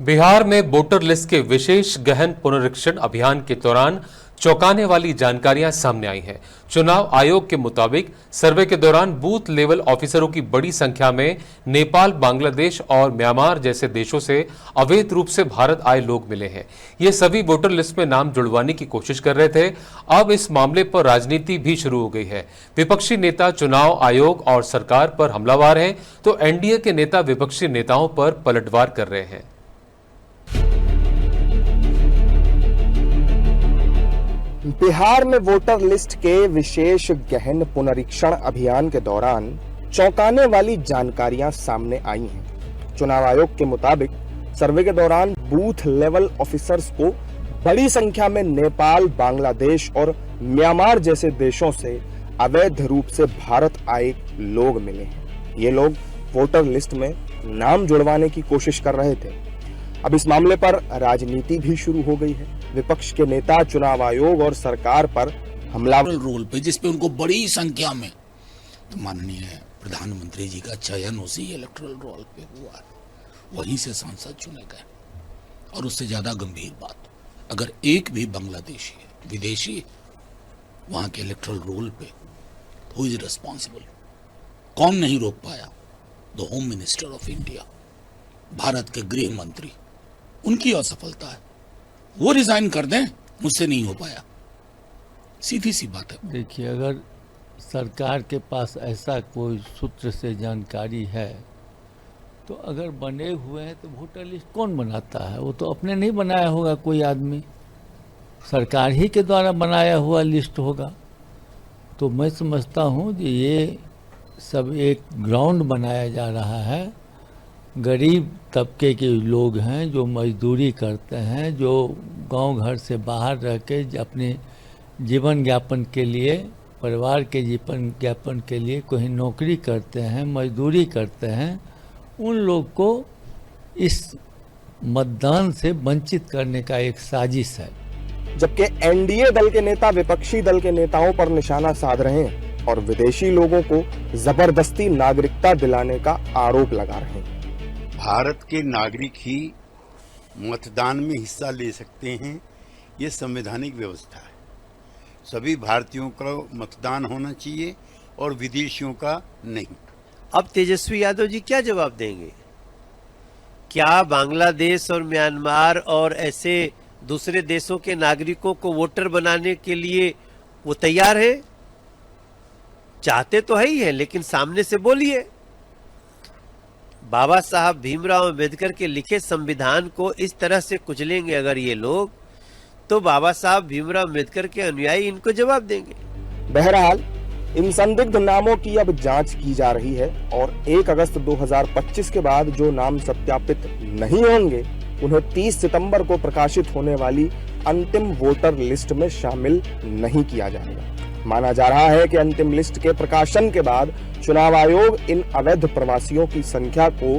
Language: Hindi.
बिहार में वोटर लिस्ट के विशेष गहन पुनरीक्षण अभियान के दौरान चौंकाने वाली जानकारियां सामने आई हैं। चुनाव आयोग के मुताबिक सर्वे के दौरान बूथ लेवल ऑफिसरों की बड़ी संख्या में नेपाल, बांग्लादेश और म्यांमार जैसे देशों से अवैध रूप से भारत आए लोग मिले हैं। ये सभी वोटर लिस्ट में नाम जुड़वाने की कोशिश कर रहे थे। अब इस मामले पर राजनीति भी शुरू हो गई है। विपक्षी नेता चुनाव आयोग और सरकार पर हमलावर हैं, तो एनडीए के नेता विपक्षी नेताओं पर पलटवार कर रहे हैं। बिहार में वोटर लिस्ट के विशेष गहन पुनरीक्षण अभियान के दौरान चौंकाने वाली जानकारियां सामने आई हैं। चुनाव आयोग के मुताबिक सर्वे के दौरान बूथ लेवल ऑफिसर्स को बड़ी संख्या में नेपाल, बांग्लादेश और म्यांमार जैसे देशों से अवैध रूप से भारत आए लोग मिले हैं। ये लोग वोटर लिस्ट में नाम जुड़वाने की कोशिश कर रहे थे। अब इस मामले पर राजनीति भी शुरू हो गई है। विपक्ष के नेता चुनाव आयोग और सरकार पर हमला रोल पे, जिसपे उनको बड़ी संख्या में तो माननीय प्रधानमंत्री जी का चयन उसी इलेक्टोरल रोल पे हुआ है, वहीं से सांसद चुने गए। और उससे ज्यादा गंभीर बात, अगर एक भी बांग्लादेशी विदेशी वहां के इलेक्टोरल रोल पे, हु इज रिस्पॉन्सिबल? कौन नहीं रोक पाया? The home minister of India, Bharat के गृह मंत्री। उनकी असफलता है, वो रिजाइन कर दें, मुझसे नहीं हो पाया। सीधी सी बात है। देखिए, अगर सरकार के पास ऐसा कोई सूत्र से जानकारी है तो अगर बने हुए हैं तो वोटर लिस्ट कौन बनाता है? वो तो अपने नहीं बनाया होगा कोई आदमी, सरकार ही के द्वारा बनाया हुआ लिस्ट होगा। तो मैं समझता हूँ कि ये सब एक ग्राउंड बनाया जा रहा है। गरीब तबके के लोग हैं जो मजदूरी करते हैं, जो गांव घर से बाहर रह के अपने जीवन यापन के लिए, परिवार के जीवन यापन के लिए कोई नौकरी करते हैं, मजदूरी करते हैं, उन लोग को इस मतदान से वंचित करने का एक साजिश है। जबकि एनडीए दल के नेता विपक्षी दल के नेताओं पर निशाना साध रहे हैं और विदेशी लोगों को जबरदस्ती नागरिकता दिलाने का आरोप लगा रहे हैं। भारत के नागरिक ही मतदान में हिस्सा ले सकते हैं, ये संवैधानिक व्यवस्था है। सभी भारतीयों का मतदान होना चाहिए और विदेशियों का नहीं। अब तेजस्वी यादव जी क्या जवाब देंगे? क्या बांग्लादेश और म्यांमार और ऐसे दूसरे देशों के नागरिकों को वोटर बनाने के लिए वो तैयार है? चाहते तो है ही है, लेकिन सामने से बोलिए। बाबा साहब भीमराव अंबेडकर के लिखे संविधान को इस तरह से कुचलेंगे अगर ये लोग, तो बाबा साहब भीमराव अंबेडकर के अनुयायी इनको जवाब देंगे। बहरहाल इन संदिग्ध नामों की अब जांच की जा रही है और 1 अगस्त 2025 के बाद जो नाम सत्यापित नहीं होंगे उन्हें 30 सितंबर को प्रकाशित होने वाली अंतिम वोटर लिस्ट में शामिल नहीं किया जाएगा। माना जा रहा है कि अंतिम लिस्ट के प्रकाशन के बाद चुनाव आयोग इन अवैध प्रवासियों की संख्या को